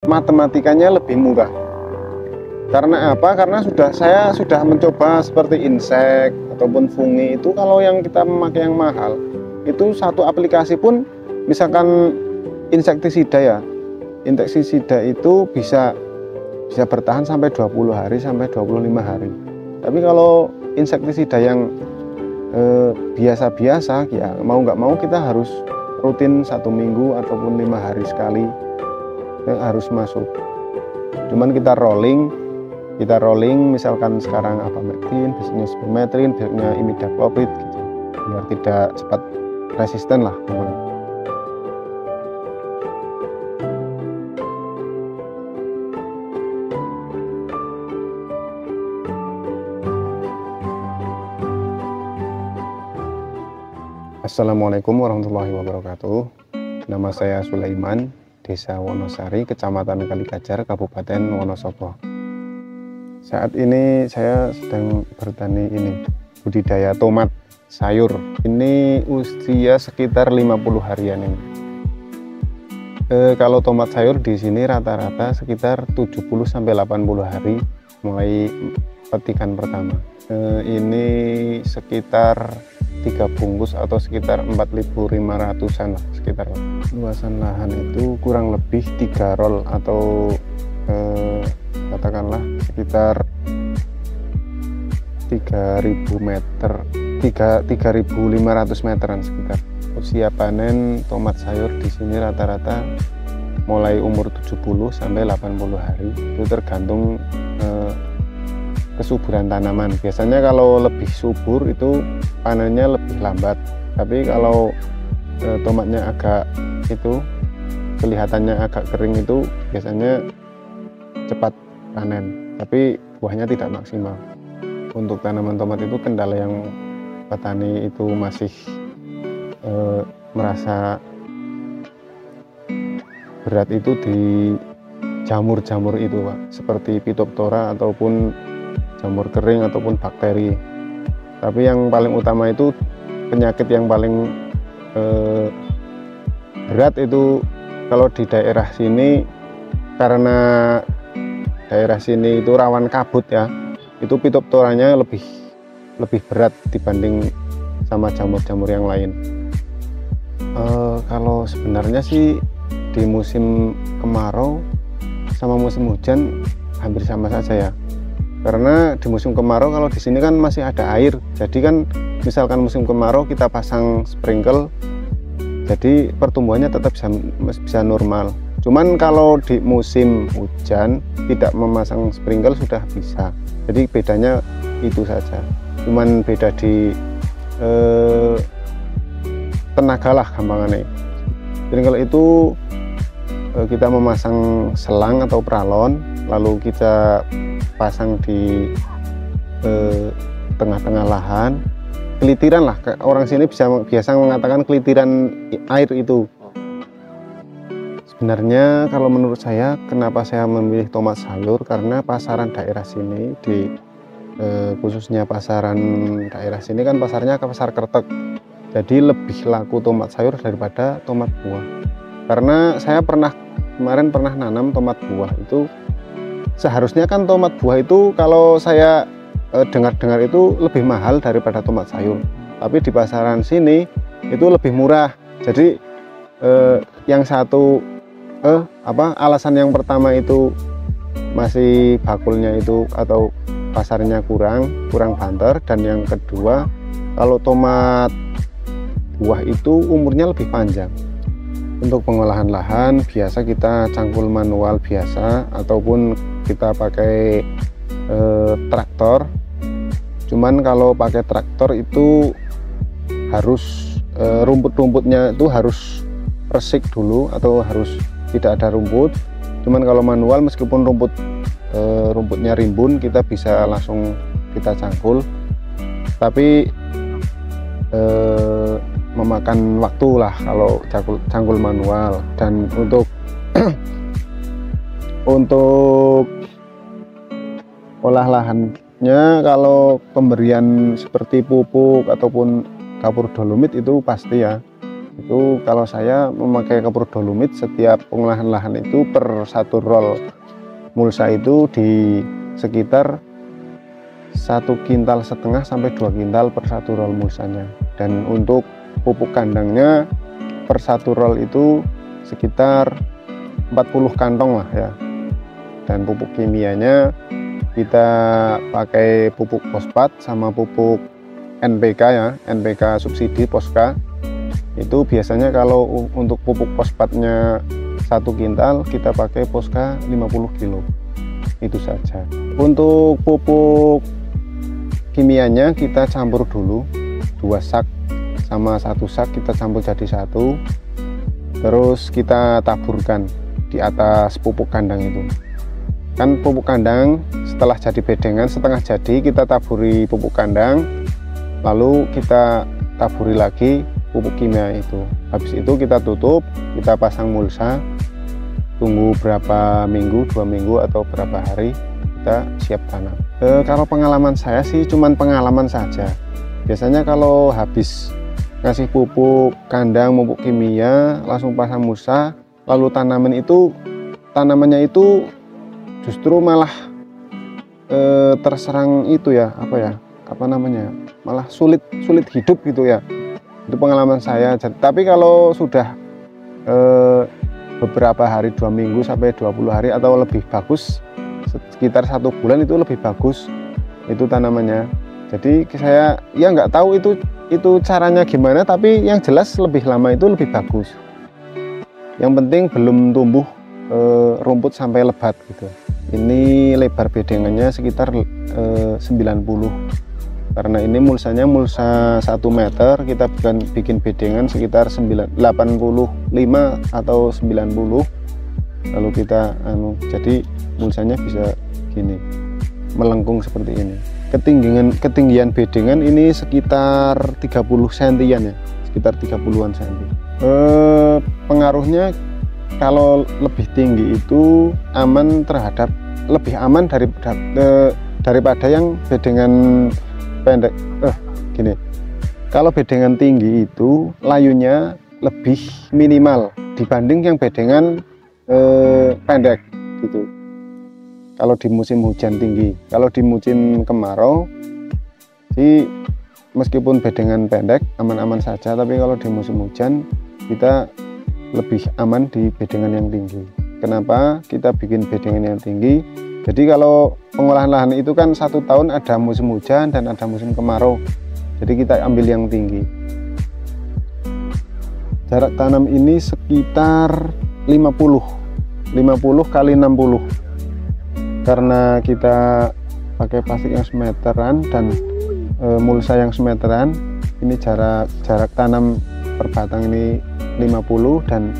matematikanya lebih murah. Karena apa? Karena saya sudah mencoba seperti insek ataupun fungi itu, kalau yang kita memakai yang mahal itu satu aplikasi pun, misalkan insektisida ya, insektisida itu bisa bertahan sampai 20 hari sampai 25 hari. Tapi kalau insektisida yang biasa-biasa ya, mau nggak mau kita harus rutin 1 minggu ataupun 5 hari sekali harus masuk. Cuman kita rolling misalkan sekarang Abamectin, besoknya Spermetrin, besoknya Imidacloprid gitu, biar tidak cepat resisten lah teman. Assalamualaikum warahmatullahi wabarakatuh. Nama saya Sulaiman, Desa Wonosari, Kecamatan Kalikajar, Kabupaten Wonosobo. Saat ini saya sedang bertani budidaya tomat sayur. Ini usia sekitar 50 harian ini. Kalau tomat sayur di sini rata-rata sekitar 70 sampai 80 hari mulai petikan pertama. Ini sekitar 3 bungkus atau sekitar 4.500-an lah sekitar. Luasan lahan itu kurang lebih 3 roll atau katakanlah sekitar 3.000 meter, 3.500 meteran sekitar. Usia panen tomat sayur di sini rata-rata mulai umur 70 sampai 80 hari. Itu tergantung kesuburan tanaman. Biasanya kalau lebih subur itu panennya lebih lambat. Tapi kalau tomatnya agak kelihatannya agak kering itu biasanya cepat panen, tapi buahnya tidak maksimal. Untuk tanaman tomat itu kendala yang petani itu masih merasa berat itu di jamur-jamur itu Pak, seperti Phytophthora ataupun jamur kering ataupun bakteri. Tapi yang paling utama itu penyakit yang paling berat itu kalau di daerah sini, karena daerah sini itu rawan kabut ya, itu Phytophthoranya lebih berat dibanding sama jamur-jamur yang lain. Kalau sebenarnya sih di musim kemarau sama musim hujan hampir sama saja ya, karena di musim kemarau kalau di sini kan masih ada air, jadi kan misalkan musim kemarau kita pasang sprinkle, jadi pertumbuhannya tetap bisa normal. Cuman kalau di musim hujan tidak memasang sprinkle sudah bisa. Jadi bedanya itu saja. Cuman beda di tenaga lah gampangannya. Sprinkle itu kita memasang selang atau pralon, lalu kita pasang di tengah-tengah lahan. Kelitiran lah, orang sini biasa mengatakan kelitiran air itu. Sebenarnya kalau menurut saya, kenapa saya memilih tomat sayur, karena pasaran daerah sini khususnya pasaran daerah sini kan pasarnya ke pasar Kretek, jadi lebih laku tomat sayur daripada tomat buah. Karena saya kemarin pernah nanam tomat buah itu, seharusnya kan tomat buah itu kalau saya dengar-dengar itu lebih mahal daripada tomat sayur, tapi di pasaran sini itu lebih murah. Jadi yang satu alasan yang pertama itu masih bakulnya itu atau pasarnya kurang banter, dan yang kedua kalau tomat buah itu umurnya lebih panjang. Untuk pengolahan lahan biasa kita cangkul manual biasa ataupun kita pakai traktor. Cuman kalau pakai traktor itu harus rumput-rumputnya itu harus resik dulu atau harus tidak ada rumput. Cuman kalau manual meskipun rumputnya rimbun, kita bisa langsung kita cangkul, tapi memakan waktu lah kalau cangkul manual. Dan untuk untuk olah lahannya, kalau pemberian seperti pupuk ataupun kapur dolomit itu pasti ya, Itu kalau saya memakai kapur dolomit, setiap pengolahan lahan itu per 1 roll mulsa itu di sekitar 1,5 kintal sampai 2 kintal per 1 roll mulsanya. Dan untuk pupuk kandangnya per 1 roll itu sekitar 40 kantong lah ya. Dan pupuk kimianya kita pakai pupuk fosfat sama pupuk NPK ya, NPK subsidi Poska. Itu biasanya kalau untuk pupuk fosfatnya 1 kintal kita pakai Poska 50 kilo, itu saja. Untuk pupuk kimianya kita campur dulu 2 sak sama 1 sak, kita campur jadi 1, terus kita taburkan di atas pupuk kandang itu. Kan pupuk kandang setelah jadi bedengan, setengah jadi kita taburi pupuk kandang, lalu kita taburi lagi pupuk kimia itu. Habis itu kita tutup, kita pasang mulsa, tunggu berapa minggu, 2 minggu atau berapa hari, kita siap tanam. Kalau pengalaman saya sih cuman pengalaman saja. Biasanya kalau habis ngasih pupuk kandang, pupuk kimia, langsung pasang mulsa, lalu tanamannya itu justru malah terserang itu ya, malah sulit hidup gitu ya. Itu pengalaman saya. Tapi kalau sudah beberapa hari, 2 minggu sampai 20 hari atau lebih bagus, sekitar 1 bulan itu lebih bagus itu tanamannya. Jadi saya ya nggak tahu itu caranya gimana, tapi yang jelas lebih lama itu lebih bagus. Yang penting belum tumbuh rumput sampai lebat gitu. Ini lebar bedengannya sekitar 90. Karena ini mulsanya mulsa 1 meter, kita bikin bedengan sekitar 85 atau 90, lalu kita jadi mulsanya bisa gini, melengkung seperti ini. Ketinggian bedengan ini sekitar 30 cm ya, sekitar 30-an cm. Pengaruhnya kalau lebih tinggi itu lebih aman daripada yang bedengan pendek. Gini, kalau bedengan tinggi itu layunya lebih minimal dibanding yang bedengan pendek gitu. Kalau di musim hujan tinggi, kalau di musim kemarau sih meskipun bedengan pendek aman-aman saja, tapi kalau di musim hujan kita lebih aman di bedengan yang tinggi. Kenapa kita bikin bedengan yang tinggi? Jadi kalau pengolahan lahan itu kan 1 tahun ada musim hujan dan ada musim kemarau. Jadi kita ambil yang tinggi. Jarak tanam ini sekitar 50 kali 60. Karena kita pakai plastik yang semeteran dan mulsa yang semeteran, ini jarak tanam per batang ini 50 dan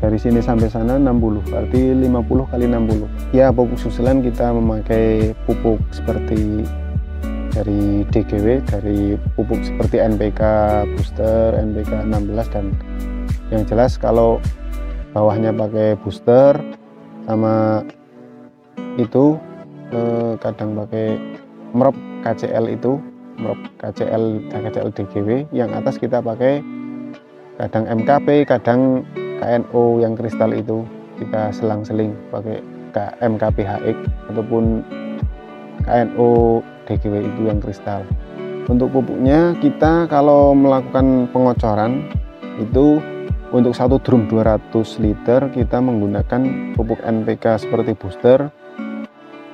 dari sini sampai sana 60, berarti 50 kali 60. Ya, pupuk susulan kita memakai pupuk seperti dari DGW, dari pupuk seperti NPK booster, NPK 16, dan yang jelas kalau bawahnya pakai booster sama itu kadang pakai merop KCL itu, merop KCL DGW, yang atas kita pakai kadang MKP, kadang KNO yang kristal itu kita selang-seling pakai MKP HX ataupun KNO DGW itu yang kristal. Untuk pupuknya kita kalau melakukan pengocoran itu untuk 1 drum 200 liter kita menggunakan pupuk NPK seperti booster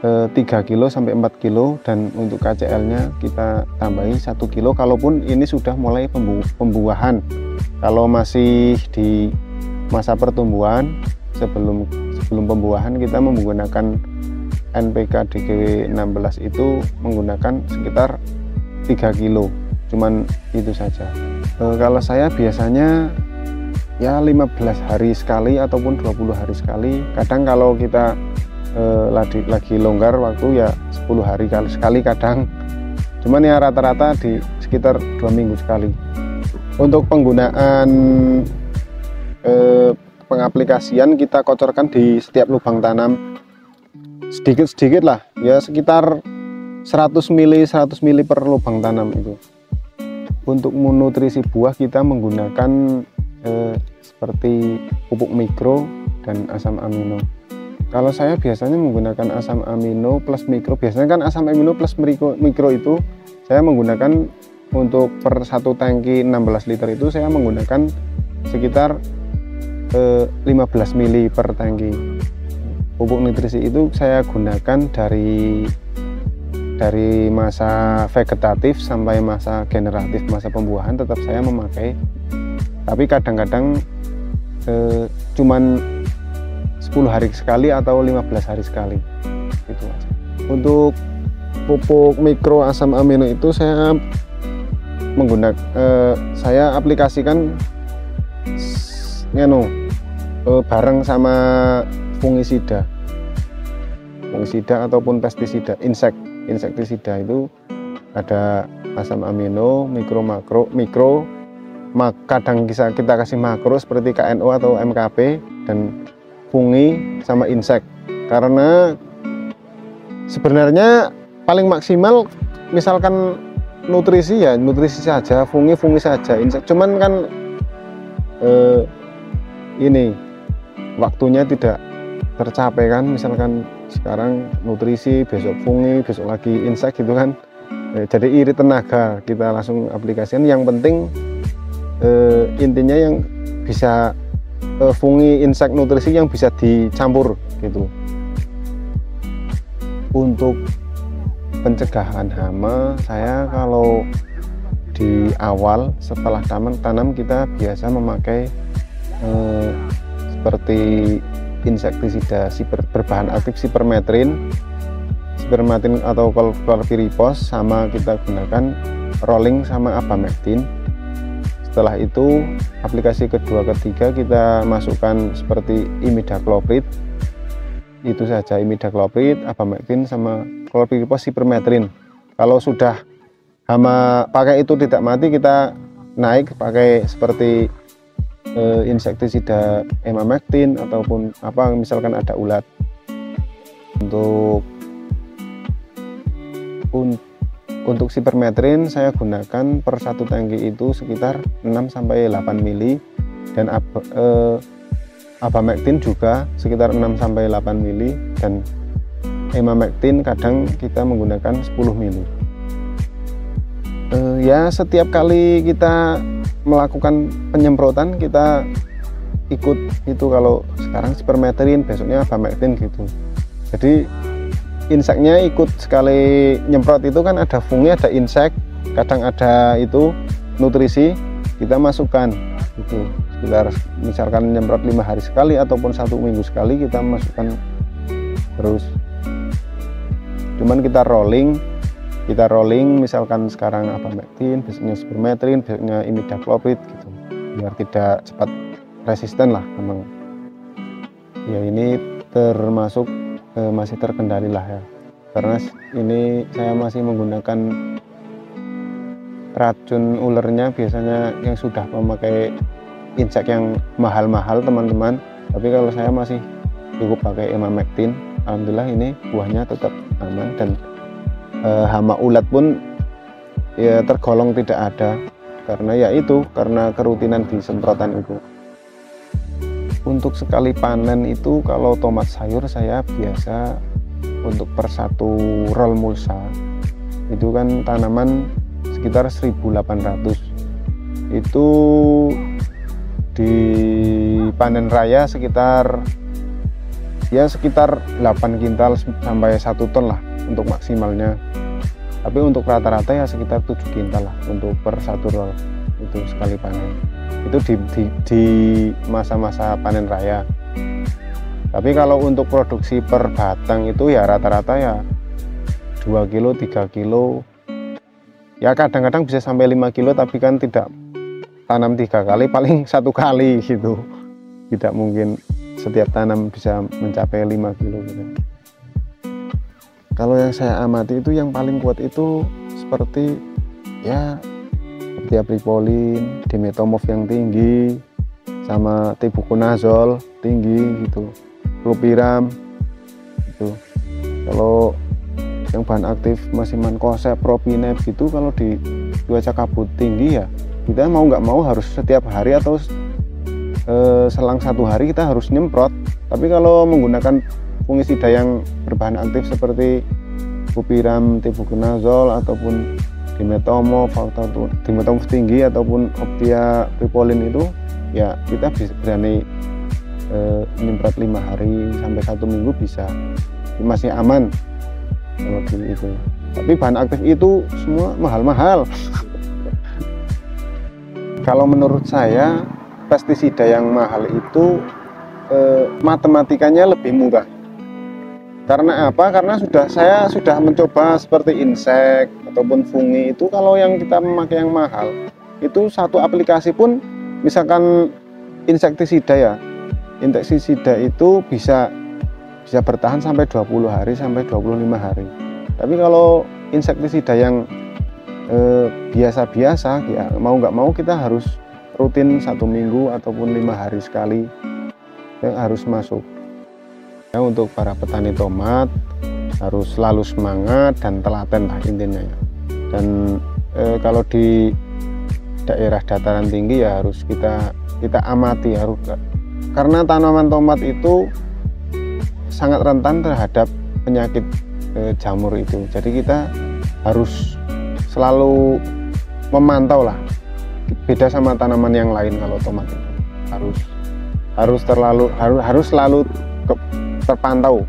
3 kilo sampai 4 kilo, dan untuk KCL nya kita tambahi 1 kilo kalaupun ini sudah mulai pembuahan. Kalau masih di masa pertumbuhan sebelum pembuahan kita menggunakan NPK DGW 16 itu menggunakan sekitar 3 kilo, cuman itu saja. Kalau saya biasanya ya 15 hari sekali ataupun 20 hari sekali. Kadang kalau kita lagi longgar waktu ya 10 hari sekali kadang, cuman ya rata-rata di sekitar 2 minggu sekali. Untuk penggunaan pengaplikasian kita kocorkan di setiap lubang tanam sedikit-sedikit lah ya, sekitar 100 mili per lubang tanam itu. Untuk menutrisi buah kita menggunakan seperti pupuk mikro dan asam amino. Kalau saya biasanya menggunakan asam amino plus mikro. Biasanya kan asam amino plus mikro itu saya menggunakan untuk per 1 tangki 16 liter itu saya menggunakan sekitar 15 mili per tangki. Pupuk nutrisi itu saya gunakan dari masa vegetatif sampai masa generatif, masa pembuahan tetap saya memakai. Tapi kadang-kadang cuman 10 hari sekali atau 15 hari sekali gitu aja. Untuk pupuk mikro asam amino itu saya menggunakan saya aplikasikan bareng sama fungisida ataupun pestisida, insektisida. Itu ada asam amino, mikro, kadang kita kasih makro seperti KNO atau MKP, dan fungi sama insek. Karena sebenarnya paling maksimal misalkan nutrisi saja, fungi saja, insek. Cuman kan ini waktunya tidak tercapai kan, misalkan sekarang nutrisi, besok fungi, besok lagi insek gitu kan. Jadi irit tenaga, kita langsung aplikasikan. Yang penting intinya yang bisa fungi, insek, nutrisi yang bisa dicampur gitu. Untuk pencegahan hama, saya kalau di awal setelah tanam kita biasa memakai seperti insektisida berbahan aktif sipermetrin atau chlorpyrifos, sama kita gunakan rolling sama abamectin. Setelah itu aplikasi kedua ketiga kita masukkan seperti imidacloprid, itu saja, imidacloprid, abamectin sama chlorpyrifos sipermetrin. Kalau sudah hama pakai itu tidak mati, kita naik pakai seperti insektisida emamectin ataupun apa, misalkan ada ulat. Untuk sipermetrin saya gunakan per 1 tangki itu sekitar 6-8 mili, dan abamectin juga sekitar 6-8 mili, dan emamectin kadang kita menggunakan 10 mili. Ya setiap kali kita melakukan penyemprotan kita ikut itu, kalau sekarang sipermetrin besoknya abamectin gitu. Jadi inseknya ikut, sekali nyemprot itu kan ada fungi, ada insek, kadang ada itu nutrisi, kita masukkan itu sekitar misalkan nyemprot 5 hari sekali ataupun 1 minggu sekali kita masukkan terus. Cuman kita rolling misalkan sekarang abamectin, besoknya sipermetrin, besoknya imidacloprid gitu, biar tidak cepat resisten lah memang. Ya ini termasuk masih terkendali lah ya, karena ini saya masih menggunakan racun ulernya biasanya yang sudah memakai insek yang mahal-mahal teman-teman, tapi kalau saya masih cukup pakai emamectin. Alhamdulillah ini buahnya tetap aman, dan hama ulat pun ya tergolong tidak ada, karena karena kerutinan di semprotan itu. Untuk sekali panen itu kalau tomat sayur saya biasa untuk per 1 roll mulsa itu kan tanaman sekitar 1.800, itu di panen raya sekitar 8 kintal sampai 1 ton lah untuk maksimalnya. Tapi untuk rata-rata ya sekitar 7 kintal lah untuk per 1 roll itu sekali panen. Itu di masa-masa panen raya. Tapi kalau untuk produksi per batang itu ya rata-rata ya 2 kilo, 3 kilo, ya kadang-kadang bisa sampai 5 kilo, tapi kan tidak tanam 3 kali, paling 1 kali gitu. Tidak mungkin setiap tanam bisa mencapai 5 kilo gitu. Kalau yang saya amati itu yang paling kuat itu seperti apripolin, dimetomorf yang tinggi, sama tibuconazol tinggi gitu, flupiram gitu. Kalau yang bahan aktif masih mancozeb, propinep gitu, kalau di cuaca kabut tinggi ya kita mau nggak mau harus setiap hari atau selang 1 hari kita harus nyemprot. Tapi kalau menggunakan fungisida yang berbahan aktif seperti bupiram, tibuconazol ataupun dimetomov atau dimetomov tinggi ataupun optia pipolin itu ya kita bisa berani nyemprot 5 hari sampai 1 minggu bisa, masih aman kalau itu. Tapi bahan aktif itu semua mahal-mahal. Kalau menurut saya pestisida yang mahal itu matematikanya lebih murah. Karena apa? Karena saya sudah mencoba seperti insek ataupun fungi itu, kalau yang kita memakai yang mahal itu satu aplikasi pun, misalkan insektisida ya, insektisida itu bisa bertahan sampai 20 hari sampai 25 hari. Tapi kalau insektisida yang biasa-biasa ya mau nggak mau kita harus rutin 1 minggu ataupun 5 hari sekali yang harus masuk. Ya, untuk para petani tomat harus selalu semangat dan telaten lah intinya ya. Dan kalau di daerah dataran tinggi ya harus kita amati, harus, karena tanaman tomat itu sangat rentan terhadap penyakit jamur itu. Jadi kita harus selalu memantau lah, beda sama tanaman yang lain. Kalau tomat itu harus selalu terpantau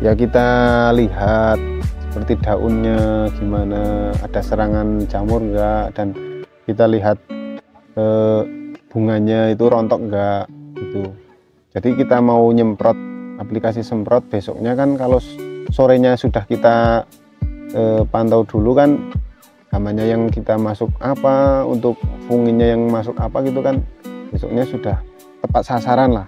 ya, kita lihat seperti daunnya gimana, ada serangan jamur enggak, dan kita lihat bunganya itu rontok enggak gitu. Jadi kita mau nyemprot aplikasi semprot, besoknya kan kalau sorenya sudah kita pantau dulu kan namanya yang kita masuk apa, untuk funginya yang masuk apa gitu kan, besoknya sudah tepat sasaran lah.